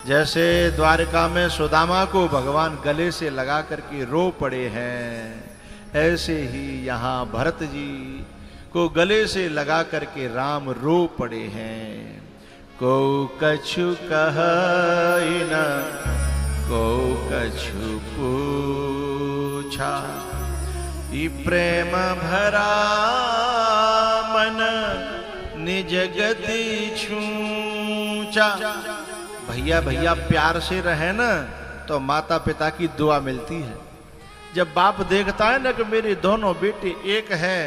जैसे द्वारिका में सुदामा को भगवान गले से लगा करके रो पड़े हैं, ऐसे ही यहाँ भरत जी को गले से लगा करके राम रो पड़े हैं। को कछु कहि न को कछु पूछा, ई प्रेम भरा मन निज गति छूचा। भैया भैया प्यार से रहे ना तो माता पिता की दुआ मिलती है। जब बाप देखता है ना कि मेरे दोनों बेटे एक हैं,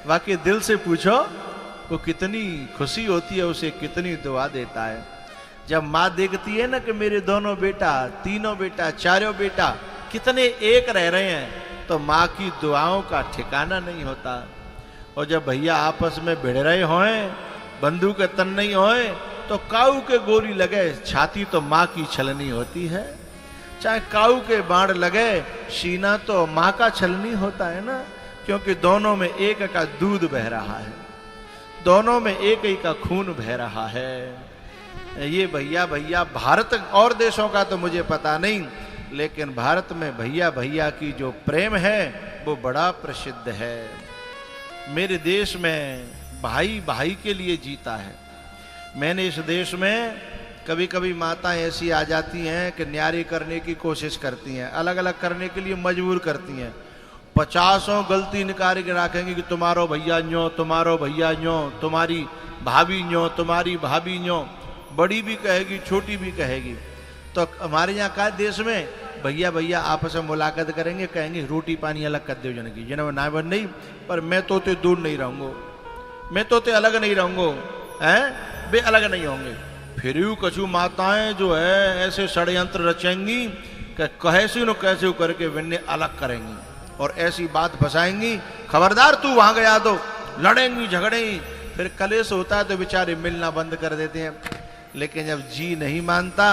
वाकई दिल से पूछो वो कितनी खुशी होती है, उसे कितनी दुआ देता है। जब माँ देखती है ना कि मेरे दोनों बेटा, तीनों बेटा, चारों बेटा कितने एक रह रहे हैं, तो माँ की दुआओं का ठिकाना नहीं होता। और जब भैया आपस में भिड़ रहे हों, बंदूक के तन नहीं होए, तो काऊ के गोली लगे छाती तो माँ की छलनी होती है, चाहे काऊ के बाण लगे सीना तो माँ का छलनी होता है ना, क्योंकि दोनों में एक का दूध बह रहा है, दोनों में एक ही का खून बह रहा है। ये भैया भैया भारत और देशों का तो मुझे पता नहीं, लेकिन भारत में भैया भैया की जो प्रेम है वो बड़ा प्रसिद्ध है। मेरे देश में भाई भाई के लिए जीता है। मैंने इस देश में कभी कभी माताएं ऐसी आ जाती हैं कि न्यारी करने की कोशिश करती हैं, अलग अलग करने के लिए मजबूर करती हैं। 50 गलती निकाल के रखेंगे कि तुम्हारो भैया न्यो, तुम्हारो भैया न्यो, तुम्हारी भाभी न्यो, तुम्हारी भाभी न्यो, बड़ी भी कहेगी छोटी भी कहेगी। तो हमारे यहाँ का देश में भैया भैया आपस में मुलाकात करेंगे, कहेंगे रोटी पानी अलग कर दो जन की, जन ना बन नहीं, पर मैं तो दूर नहीं रहूँगो, मैं तो अलग नहीं रहूँगो, हैं वे अलग नहीं होंगे। फिर भी कछु माताएं जो है ऐसे षड्यंत्र रचेंगी कि कैसे न कैसे करके विन्ने अलग करेंगी और ऐसी बात फंसाएंगी, खबरदार तू वहां गया तो लड़ेंगी झगड़ेंगी। फिर कलेश होता है तो बेचारे मिलना बंद कर देते हैं। लेकिन जब जी नहीं मानता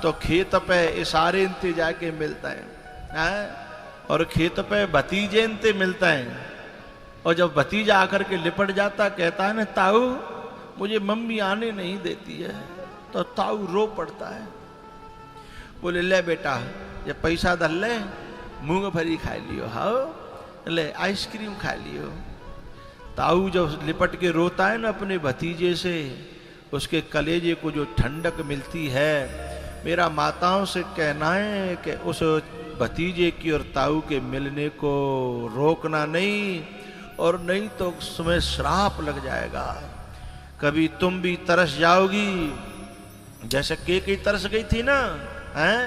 तो खेत पे इशारे इंते जाके मिलता है, और खेत पे भतीजे इंते मिलता है। और जब भतीजा आकर के लिपट जाता, कहता है ना ताऊ मुझे मम्मी आने नहीं देती है, तो ताऊ रो पड़ता है। बोले ले बेटा ये पैसा धर ले, मूंगफली खा लियो, हाँ ले आइसक्रीम खा लियो। ताऊ जब लिपट के रोता है ना अपने भतीजे से, उसके कलेजे को जो ठंडक मिलती है। मेरा माताओं से कहना है कि उस भतीजे की और ताऊ के मिलने को रोकना नहीं, और नहीं तो उसमें श्राप लग जाएगा। कभी तुम भी तरस जाओगी, जैसे केकई तरस गई थी ना, हैं?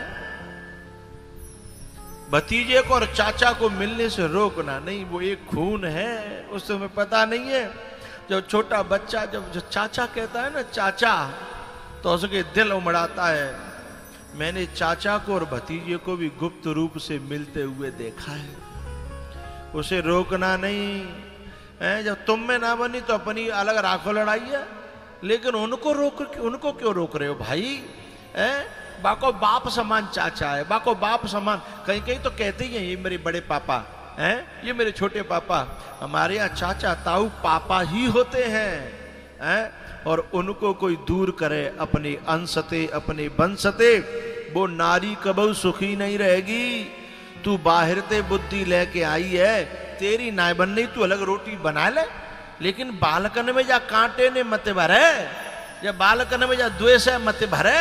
भतीजे को और चाचा को मिलने से रोकना नहीं, वो एक खून है, उस तुम्हें पता नहीं है। जब छोटा बच्चा जब जो चाचा कहता है ना चाचा, तो उसके दिल उमड़ाता है। मैंने चाचा को और भतीजे को भी गुप्त रूप से मिलते हुए देखा है, उसे रोकना नहीं है। जब तुम में ना बनी तो अपनी अलग राखो लड़ाई है, लेकिन उनको क्यों रोक रहे हो भाई? बाको बाप समान चाचा है, बाको बाप समान। कहीं कहीं तो कहते ही हैं ये मेरे बड़े पापा हैं, ये मेरे छोटे पापा। हमारे यहाँ चाचा ताऊ पापा ही होते हैं, और उनको कोई दूर करे अपने अंशते अपने वंशते, वो नारी कबहू सुखी नहीं रहेगी। तू बाहर ते बुद्धि लेके आई है, तेरी नाय बननी, तू अलग रोटी बना ले, लेकिन बालकन में जा कांटे ने मत भरे, या बालकन में जा द्वेष है मत भरे,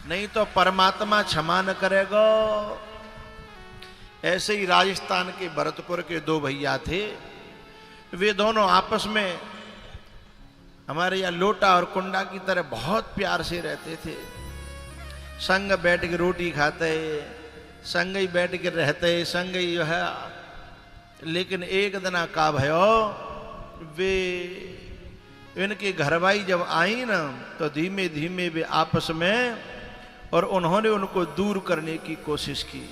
नहीं तो परमात्मा क्षमा न करेगा। ऐसे ही राजस्थान के भरतपुर के 2 भैया थे, वे दोनों आपस में हमारे यहाँ लोटा और कुंडा की तरह बहुत प्यार से रहते थे। संग बैठ के रोटी खाते, संग ही बैठ के रहते, संग ही जो है। लेकिन एक दिन का भयो, वे इनके घरवाई जब आई ना, तो धीमे धीमे वे आपस में, और उन्होंने उनको दूर करने की कोशिश की।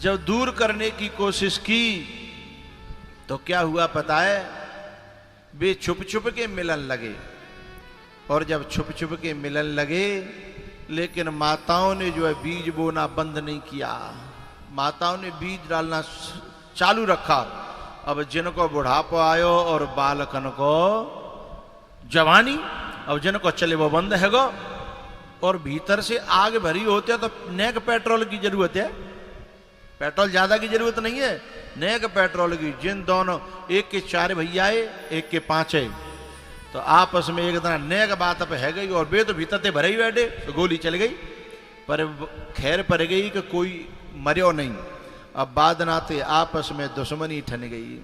जब दूर करने की कोशिश की तो क्या हुआ पता है? वे छुप छुप के मिलन लगे, और जब छुप छुप के मिलन लगे, लेकिन माताओं ने जो है बीज बोना बंद नहीं किया, माताओं ने बीज डालना चालू रखा। अब जिनको बुढ़ापा आयो और बालकन को जवानी, अब जिनको चले वो बंद है गो, और भीतर से आग भरी होती है तो नेक पेट्रोल की जरूरत है, पेट्रोल ज्यादा की जरूरत नहीं है, नेक पेट्रोल की। जिन दोनों, एक के 4 भैया है, एक के 5 है, तो आपस में एक तरह नेक बात अब है गई। और वे तो भीतर थे भरे ही बैठे, तो गोली चल गई, पर खैर पड़ गई कि कोई मर्यो नहीं। अब बाद नाते आपस में दुश्मनी ठन गई।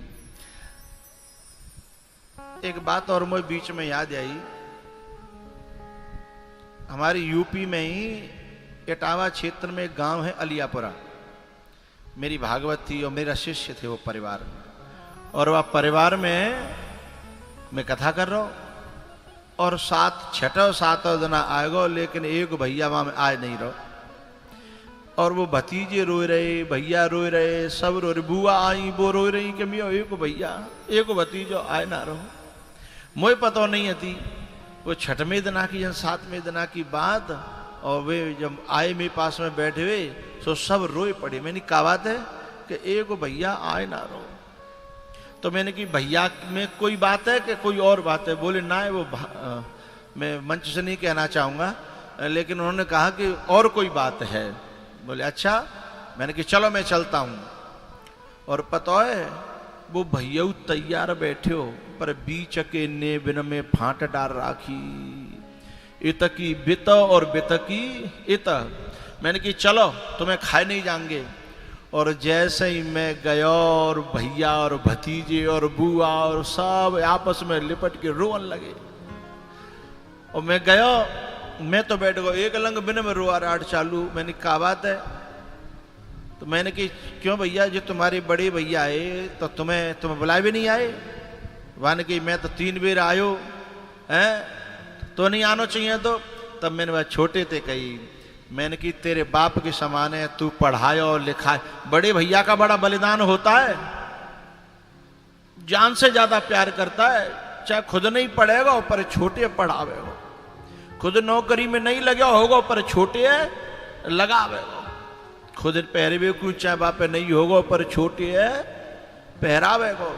एक बात और मुझे बीच में याद आई, हमारी यूपी में ही इटावा क्षेत्र में एक गांव है अलियापुरा। मेरी भागवत थी और मेरा शिष्य थे वो परिवार, और वह परिवार में मैं कथा कर रहा हूं और 6 दिन आएगो, लेकिन एक भैया वहां में आए नहीं रहो। और वो भतीजे रोए रहे, भैया रोए रहे, सब रो रहे, बुआ आई वो रोए रही कि मैं एक भैया एक भतीजो आए ना रहो। मुझे पता नहीं थी वो 6वें दिना की, जन 7वें दिना की बात। और वे जब आए मेरे पास में बैठे हुए तो सब रोए पड़े। मैंने कहा बात है कि एक भैया आए ना रहो। तो मैंने कि भैया में कोई बात है कि कोई और बात है? बोले ना, वो मैं मंच से नहीं कहना चाहूँगा, लेकिन उन्होंने कहा कि और कोई बात है। बोले अच्छा। मैंने कि चलो मैं चलता हूँ। और पता है वो भैया तैयार बैठे हो, पर बीच के ने बिन में फांट डाल राखी, इत की बित और बित की इत। मैंने कि चलो तुम्हें खाए नहीं जाएंगे। और जैसे ही मैं गया और भैया और भतीजे और बुआ और सब आपस में लिपट के रोने लगे। और मैं गया, मैं तो बैठ गया एक लंग बिन में रोआ राट चालू। मैंने कहा बात है? तो मैंने कि क्यों भैया, जो तुम्हारे बड़े भैया आए तो तुम्हें बुलाए भी नहीं आए? वाने कि मैं तो 3 बेर आयो हैं, तो नहीं आना चाहिए। तो तब मैंने वह छोटे थे कही, मैंने कि तेरे बाप के समान है, तू पढ़ाए और लिखाए। बड़े भैया का बड़ा बलिदान होता है, जान से ज्यादा प्यार करता है, चाहे खुद नहीं पढ़ेगा पर छोटे पढ़ावेगा। खुद नौकरी में नहीं लगा होगा पर छोटे है लगावेगा। खुद पहरवे को चाहे बाप नहीं होगा पर छोटे है पहरावेगा।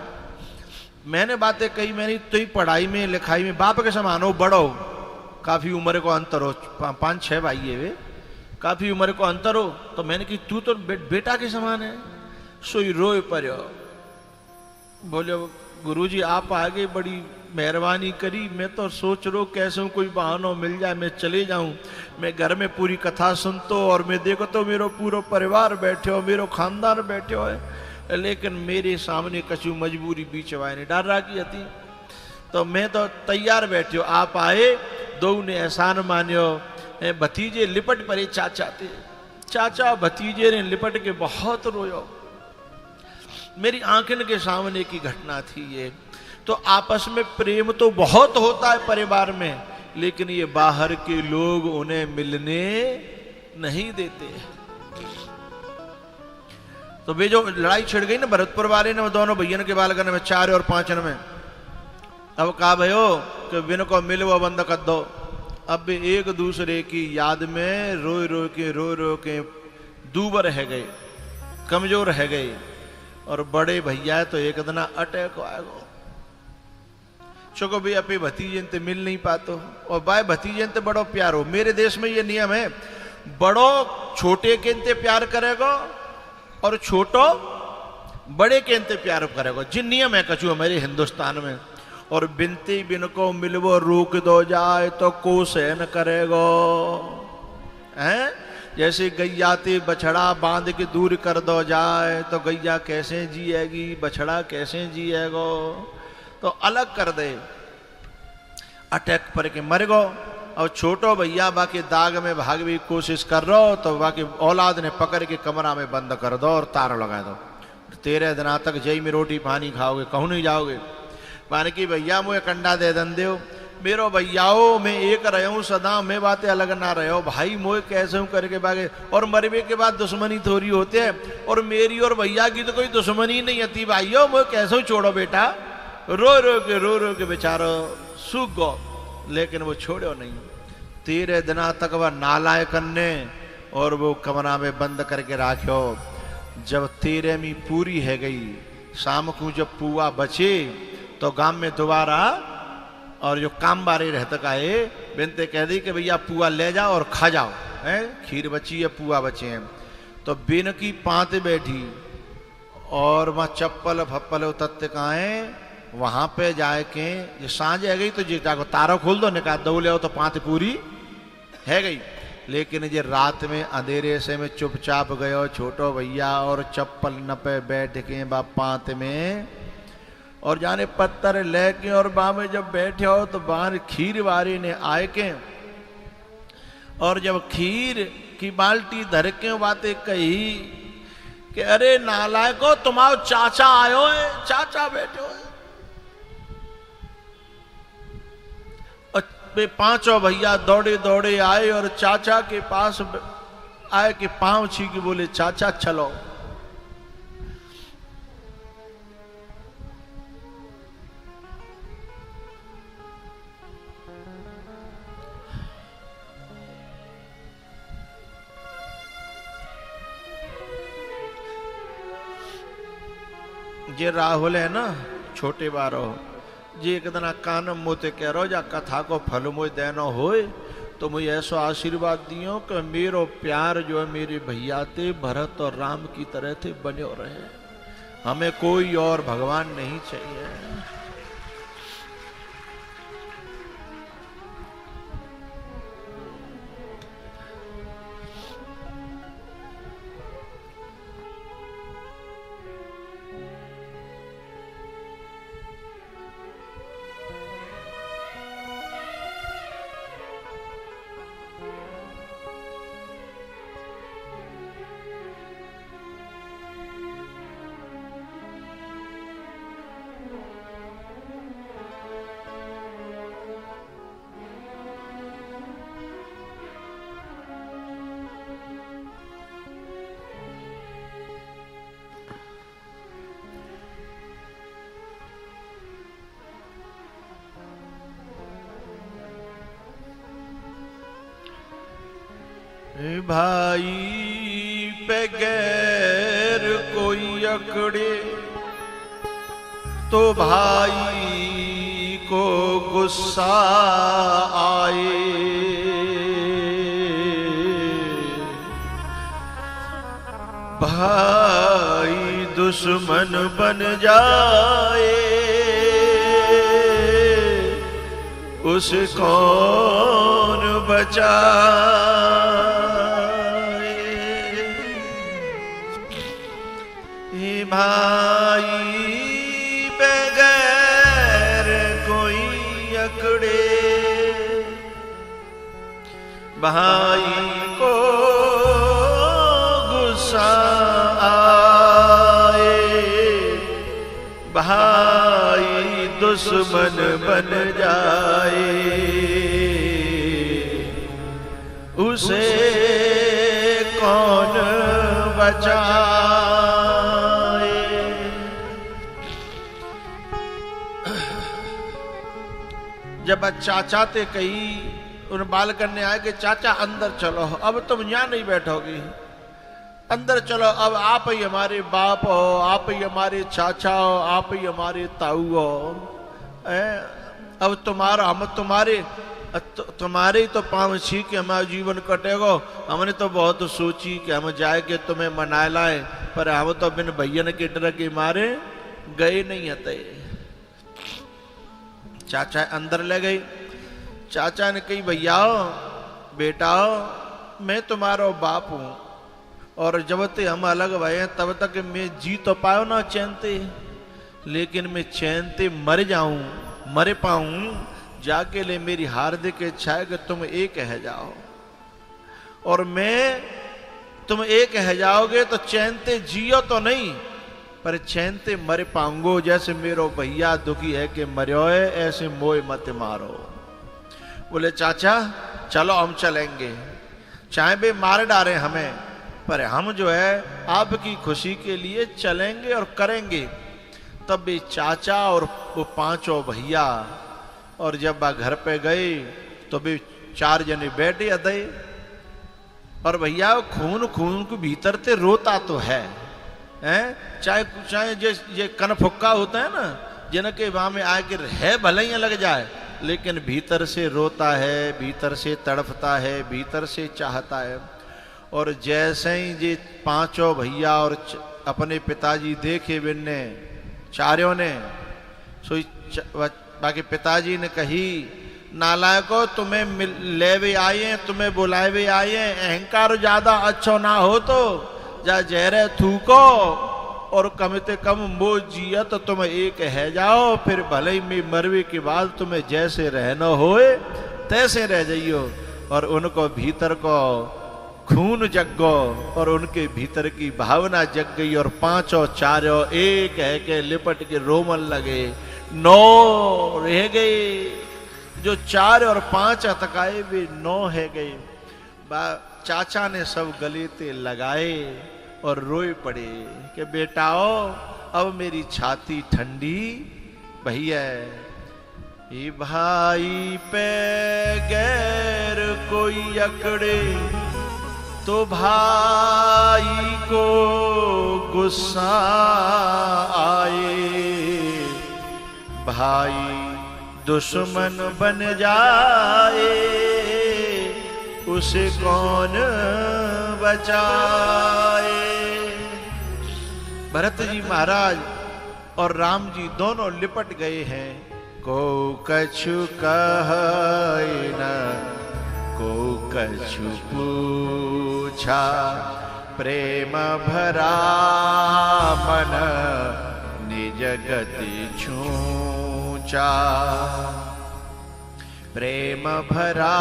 मैंने बातें कही, मैंने तो ही पढ़ाई में लिखाई में बाप के समान हो, बड़ो काफी उम्र को अंतर हो, 5-6 भाई है वे, काफी उम्र को अंतर हो। तो मैंने कि तू तो बेटा के समान है। सोई रोए पर बोले गुरुजी आप आगे बड़ी मेहरबानी करी, मैं तो सोच रो कैसे कोई बहाना मिल जाए मैं चले जाऊं। मैं घर में पूरी कथा सुनतो और मैं देखो तो मेरो पूरा परिवार बैठे हो, मेरो खानदान बैठे हो है, लेकिन मेरे सामने कछु मजबूरी बीच वाय ने डाल रखी थी। तो मैं तो तैयार बैठे हो, आप आए, दो ने एहसान मान्यो। भतीजे लिपट पड़े चाचा थे, चाचा भतीजे ने लिपट के बहुत रोयो। मेरी आंखन के सामने की घटना थी ये। तो आपस में प्रेम तो बहुत होता है परिवार में, लेकिन ये बाहर के लोग उन्हें मिलने नहीं देते। तो वे जो लड़ाई छिड़ गई ना भरतपुर वाले ने, दोनों भैया के बालगन में 4 और 5 में, अब कहा भयो कि बिन को मिलो बंद कर दो। अब एक दूसरे की याद में रो रो के दूबर रह गए, कमजोर रह गए। और बड़े भैया तो एक दिन अटैक आएगा, चुको भी अपने भतीजे ते मिल नहीं पातो। और बाय भतीजे ते बड़ो प्यार हो। मेरे देश में ये नियम है, बड़ो छोटे के इंते प्यार करेगा और छोटो बड़े के इंते प्यार करेगा। जिन नियम है कछु हमारे हिंदुस्तान में। और बिनती बिन को मिलवो रोक दो जाए तो को सहन करेगा हैं। जैसे गैया ते बछड़ा बांध के दूर कर दो जाए तो गैया कैसे जिएगी, बछड़ा कैसे जिएगा। तो अलग कर दे, अटैक पर के मर गो। और छोटो भैया बाकी दाग में भागने की कोशिश कर रहो तो बाकी औलाद ने पकड़ के कमरा में बंद कर दो और तार लगा दो। 13 दिन तक जई में रोटी पानी खाओगे, कहूँ नहीं जाओगे। माने कि भैया मुझे कंडा दे दन दो, मेरो भैयाओ मैं एक रहो सदा, मैं बातें अलग ना रहो। भाई मोए कैसे हूँ करके भागे। और मरवे के बाद दुश्मनी थोड़ी होती है, और मेरी और भैया की तो कोई दुश्मनी नहीं आती। भाइयों मोए कैसे छोड़ो बेटा, रो के बेचारो सूख गो, लेकिन वो छोड़ो नहीं। 13 दिन तक वह नालायक ने और वो कमरा में बंद करके राख्यो। जब 13वीं पूरी है गई, शाम को जब पुआ बचे तो गांव में दोबारा और जो काम बारे रहता का बिनते कह दी कि भैया पुआ ले जाओ और खा जाओ, है खीर बची है, पुआ बचे हैं। तो बिन की पांत बैठी और वहाँ चप्पल फप्पल उतरते कहाँ है, वहां पे जाए के ये सांझ है गई तो जी जाको तारा खोल दो, निकाल दो ले तो पांत पूरी है गई। लेकिन ये रात में अंधेरे से में चुपचाप गयो छोटो भैया और चप्पल न पे बैठ के पांत में और जाने पत्थर लेके और बा में जब बैठे हो तो बाहर खीर वारी ने आए के और जब खीर की बाल्टी धर के बातें कही कि अरे नालायको तुम्हारा चाचा आयो है, चाचा बैठे हो। वे पांचों भैया दौड़े दौड़े आए और चाचा के पास आए कि पांव छी के बोले चाचा चलो। जे राहुल है ना छोटे बारो जी एक दिन कान मोते कह रहो जा कथा को फल मुझे देनो होए तो मुझे ऐसा आशीर्वाद दियो कि मेरो प्यार जो है मेरे भैया थे भरत और राम की तरह थे बने रहे, हमें कोई और भगवान नहीं चाहिए। भाई पे गैर कोई अकड़े तो भाई को गुस्सा आए, भाई दुश्मन बन जाए उसे कौन बचाए। भाई बगैर कोई अकड़े भाई को गुस्सा आए, भाई दुश्मन बन जाए उसे कौन बचाए। जब चाचा ते कही उन बालकन ने आए कि चाचा अंदर चलो, अब तुम यहाँ नहीं बैठोगी, अंदर चलो, अब आप ही हमारे बाप हो, आप ही हमारे चाचा हो, आप ही हमारे ताऊ हो, अब तुम्हारा हम तुम्हारे ही तो पाँव छी के हमारा जीवन कटेगा। हमने तो बहुत सोची कि हम जाए के तुम्हें मना लाए, पर हम तो बिन भैया के डर के मारे गए नहीं हते। चाचा अंदर ले गई, चाचा ने कही भैया बेटा मैं तुम्हारा बाप हूं और जब तक हम अलग भये तब तक मैं जी तो पायो ना चैन ते, लेकिन मैं चैन ते मर जाऊं मर पाऊं जाके ले मेरी हार्दिक इच्छा है कि तुम एक है जाओ और मैं तुम एक है जाओगे तो चैन ते जियो तो नहीं पर चैन ते मर पाऊंगो। जैसे मेरो भैया दुखी है कि मरो है ऐसे मोह मत मारो। बोले चाचा चलो हम चलेंगे, चाहे भी मार डाले हमें पर हम जो है आपकी खुशी के लिए चलेंगे और करेंगे। तब भी चाचा और वो पांचों भैया और जब वह घर पे गए तो भी चार जने बैठे अदय और भैया खून खून के भीतर ते रोता तो है, चाहे चाहे ये कन फुक्का होता है ना जिनके वहां में आके है भले ही लग जाए लेकिन भीतर से रोता है, भीतर से तड़पता है, भीतर से चाहता है। और जैसे ही ये पांचों भैया और अपने पिताजी देखे बिन्ने चारों ने, सो बाकी पिताजी ने कही, नालायको तुम्हें लेवे आए, तुम्हें बुलावे आए, अहंकार ज्यादा अच्छो ना हो तो जा जहरे थूको और कम से कम वो जिया तो तुम एक है जाओ, फिर भले ही मैं मरवे के बाद तुम्हें जैसे रहना होए तैसे रह जाइयो। और उनको भीतर को खून जग गो और उनके भीतर की भावना जग गई और पांचों चारों एक है के लिपट के रोमन लगे। 9 रह गए, जो 4 और 5 अतकाए वे 9 है गए। चाचा ने सब गले ते लगाए और रोए पड़े कि बेटाओ अब मेरी छाती ठंडी भैया। ये भाई पे गैर कोई अकड़े तो भाई को गुस्सा आए, भाई दुश्मन बन जाए उसे कौन बचाए। भरत जी महाराज और राम जी दोनों लिपट गए हैं। को कछु कहे न को कछु पूछा, प्रेम भरा मन निज गति छूचा। प्रेम भरा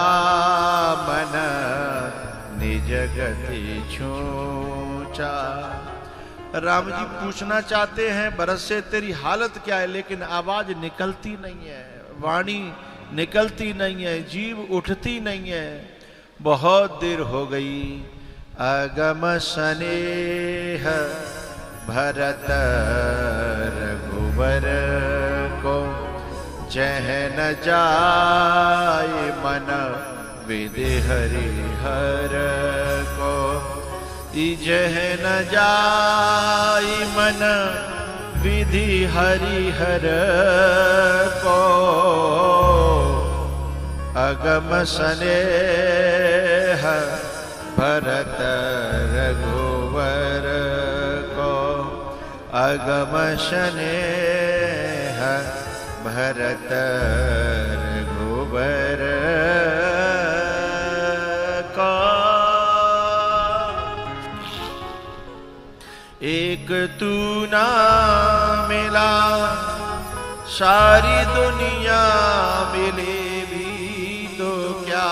मन निज गति छूचा। राम जी पूछना चाहते हैं भरत से तेरी हालत क्या है, लेकिन आवाज निकलती नहीं है, वाणी निकलती नहीं है, जीव उठती नहीं है। बहुत देर हो गई। अगम स्नेह भरत रघुवर को, जह न जाए मन विधि हरिहर को। जह न जाए मन विधि हरिहर को। अगम स्नेह भरत रघुवर को। अगम स्नेह भरत रघुवर को। एक तू ना मिला सारी दुनिया मिले भी तो क्या।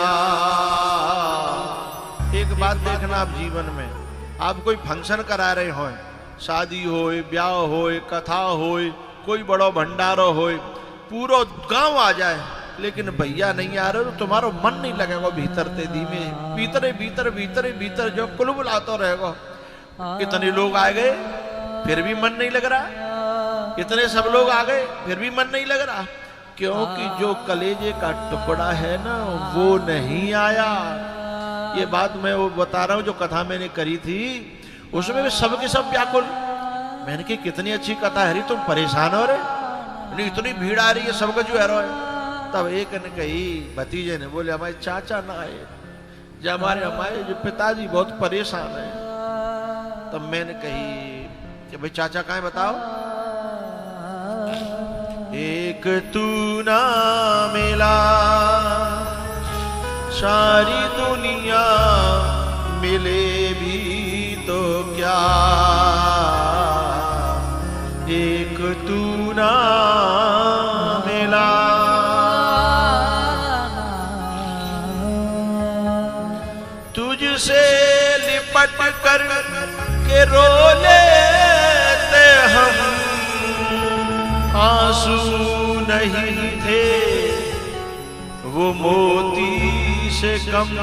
एक बात देखना आप जीवन में, आप कोई फंक्शन करा रहे हो, शादी हो, ब्याह हो, कथा हो, कोई बड़ो भंडारो हो, पूरा गांव आ जाए लेकिन भैया नहीं आ रहे तो तुम्हारा मन नहीं लगेगा भीतर ते धीमे भीतरे भीतर भीतरे भीतर जो कुलबुलाते रहेगा। इतने लोग आ गए फिर भी मन नहीं लग रहा, इतने सब लोग आ गए फिर भी मन नहीं लग रहा, क्योंकि जो कलेजे का टुकड़ा है ना वो नहीं आया। ये बात मैं वो बता रहा हूं जो कथा मैंने करी थी, उसमें भी सबके सब व्याकुल। मैंने कही कितनी अच्छी कथा है, तुम परेशान हो रहे, इतनी भीड़ आ रही है, सबका जो है रो है। तब एक ने कही, भतीजे ने बोले हमारे चाचा ना आए, जो हमारे जो पिताजी बहुत परेशान है। तब मैंने कही कि भाई चाचा कहाँ है बताओ। एक तू ना मिला सारी दुनिया मिले भी तो क्या। एक तू ना मिला तुझसे लिपट कर के रो लेते हम, आंसू नहीं थे वो मोती से कम।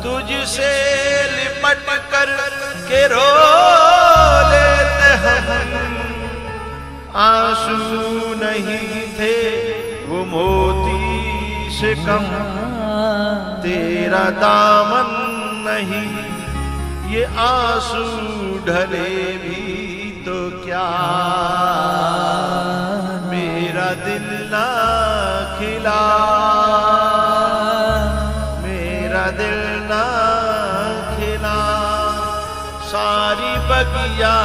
तुझसे लिपट कर के रो लेते हम, आंसू नहीं थे वो मोती से कम। तेरा दामन नहीं ये आंसू ढले भी तो क्या। मेरा दिल न ना खिला, मेरा दिल ना खिला, सारी बगिया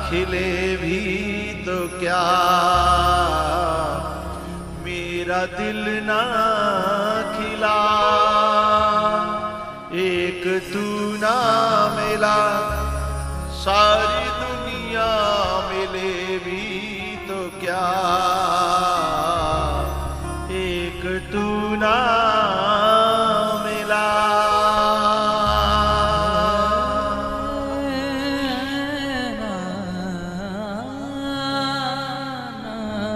खिले भी तो क्या, मेरा दिल ना खिला। एक तू ना मिला, सारी दुनिया मिले भी तो क्या।